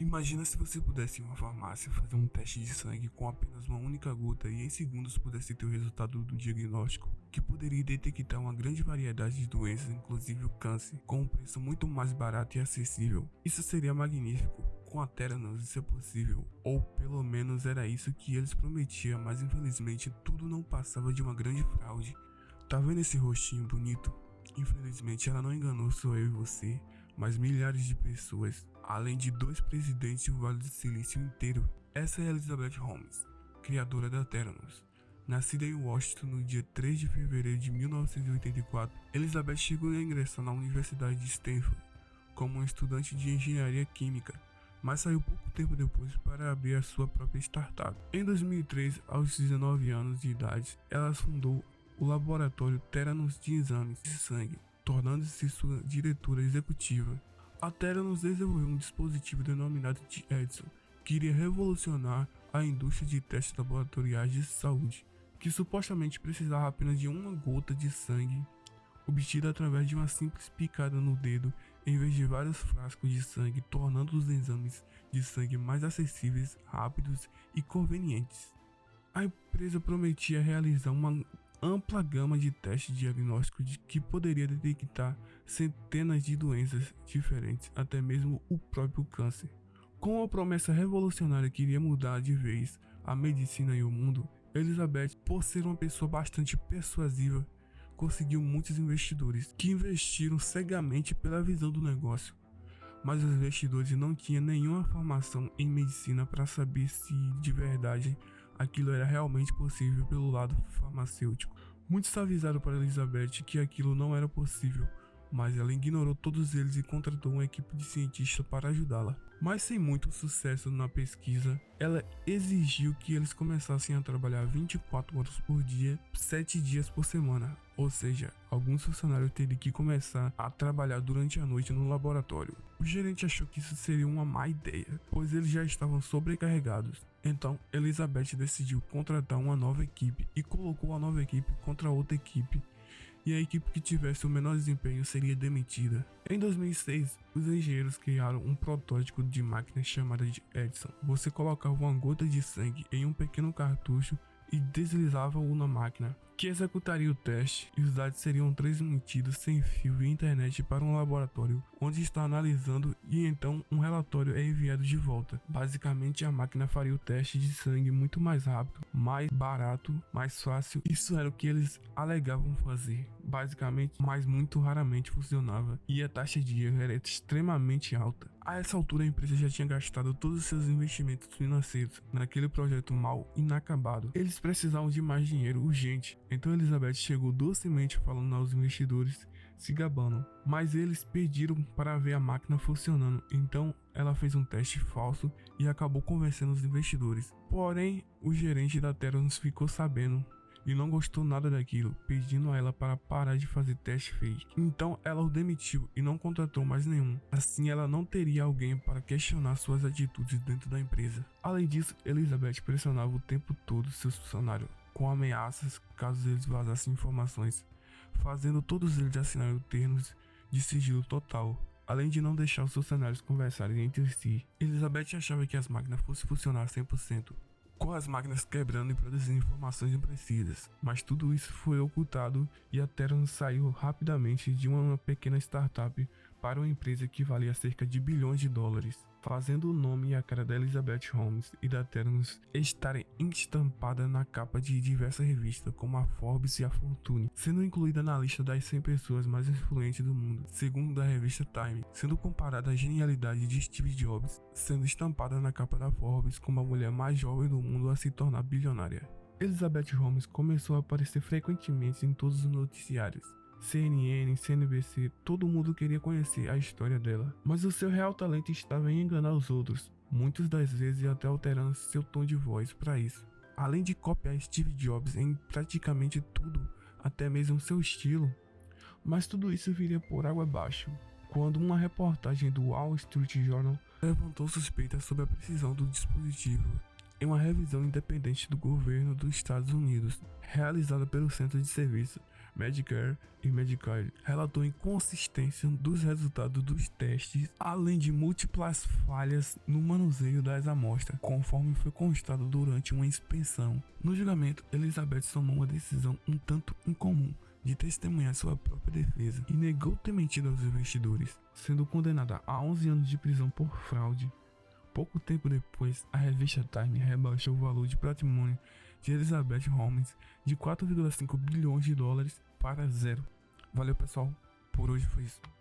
Imagina se você pudesse em uma farmácia fazer um teste de sangue com apenas uma única gota e em segundos pudesse ter o resultado do diagnóstico, que poderia detectar uma grande variedade de doenças, inclusive o câncer, com um preço muito mais barato e acessível. Isso seria magnífico. Com a Theranos isso é possível, ou pelo menos era isso que eles prometiam, mas infelizmente tudo não passava de uma grande fraude. Tá vendo esse rostinho bonito? Infelizmente ela não enganou só eu e você, mas milhares de pessoas, além de 2 presidentes do Vale do Silício inteiro. Essa é Elizabeth Holmes, criadora da Theranos. Nascida em Washington no dia 3 de fevereiro de 1984, Elizabeth chegou a ingressar na Universidade de Stanford como uma estudante de engenharia química, mas saiu pouco tempo depois para abrir a sua própria startup. Em 2003, aos 19 anos de idade, ela fundou o laboratório Theranos de exames de sangue, tornando-se sua diretora executiva. A Theranos desenvolveu um dispositivo denominado de Edison, que iria revolucionar a indústria de testes laboratoriais de saúde, que supostamente precisava apenas de uma gota de sangue obtida através de uma simples picada no dedo, em vez de vários frascos de sangue, tornando os exames de sangue mais acessíveis, rápidos e convenientes. A empresa prometia realizar uma ampla gama de testes diagnósticos que poderia detectar centenas de doenças diferentes, até mesmo o próprio câncer. Com uma promessa revolucionária que iria mudar de vez a medicina e o mundo, Elizabeth, por ser uma pessoa bastante persuasiva, conseguiu muitos investidores que investiram cegamente pela visão do negócio. Mas os investidores não tinham nenhuma formação em medicina para saber se de verdade aquilo era realmente possível pelo lado farmacêutico. Muitos avisaram para Elizabeth que aquilo não era possível, mas ela ignorou todos eles e contratou uma equipe de cientistas para ajudá-la. Mas sem muito sucesso na pesquisa, ela exigiu que eles começassem a trabalhar 24 horas por dia, 7 dias por semana. Ou seja, alguns funcionários teriam que começar a trabalhar durante a noite no laboratório. O gerente achou que isso seria uma má ideia, pois eles já estavam sobrecarregados. Então, Elizabeth decidiu contratar uma nova equipe e colocou a nova equipe contra outra equipe, e a equipe que tivesse o menor desempenho seria demitida. Em 2006, os engenheiros criaram um protótipo de máquina chamada de Edison. Você colocava uma gota de sangue em um pequeno cartucho e deslizava-o na máquina, que executaria o teste, e os dados seriam transmitidos sem fio via internet para um laboratório, onde está analisando, e então um relatório é enviado de volta. Basicamente, a máquina faria o teste de sangue muito mais rápido, mais barato, mais fácil. Isso era o que eles alegavam fazer, basicamente, mas muito raramente funcionava, e a taxa de erro era extremamente alta. A essa altura, a empresa já tinha gastado todos os seus investimentos financeiros naquele projeto mal inacabado. Eles precisavam de mais dinheiro urgente. Então Elizabeth chegou docemente falando aos investidores, se gabando, mas eles pediram para ver a máquina funcionando. Então ela fez um teste falso e acabou convencendo os investidores. Porém, o gerente da Theranos ficou sabendo e não gostou nada daquilo, pedindo a ela para parar de fazer teste fake. Então ela o demitiu e não contratou mais nenhum. Assim ela não teria alguém para questionar suas atitudes dentro da empresa. Além disso, Elizabeth pressionava o tempo todo seus funcionários com ameaças caso eles vazassem informações, fazendo todos eles assinarem termos de sigilo total, além de não deixar os funcionários conversarem entre si. Elizabeth achava que as máquinas fossem funcionar 100%, com as máquinas quebrando e produzindo informações imprecisas, mas tudo isso foi ocultado e a Theranos saiu rapidamente de uma pequena startup para uma empresa que valia cerca de bilhões de dólares, fazendo o nome e a cara da Elizabeth Holmes e da Theranos estarem estampada na capa de diversas revistas como a Forbes e a Fortune, sendo incluída na lista das 100 pessoas mais influentes do mundo, segundo a revista Time, sendo comparada à genialidade de Steve Jobs, sendo estampada na capa da Forbes como a mulher mais jovem do mundo a se tornar bilionária. Elizabeth Holmes começou a aparecer frequentemente em todos os noticiários. CNN, CNBC, todo mundo queria conhecer a história dela, mas o seu real talento estava em enganar os outros, muitas das vezes até alterando seu tom de voz para isso. Além de copiar Steve Jobs em praticamente tudo, até mesmo seu estilo. Mas tudo isso viria por água abaixo, quando uma reportagem do Wall Street Journal levantou suspeitas sobre a precisão do dispositivo em uma revisão independente do governo dos Estados Unidos, realizada pelo Centro de Serviço Medicare e Medicaid relatou inconsistência dos resultados dos testes, além de múltiplas falhas no manuseio das amostras, conforme foi constado durante uma inspeção. No julgamento, Elizabeth tomou uma decisão um tanto incomum de testemunhar sua própria defesa e negou ter mentido aos investidores, sendo condenada a 11 anos de prisão por fraude. Pouco tempo depois, a revista Time rebaixou o valor de patrimônio de Elizabeth Holmes de 4,5 bilhões de dólares para zero. Valeu, pessoal, por hoje foi isso.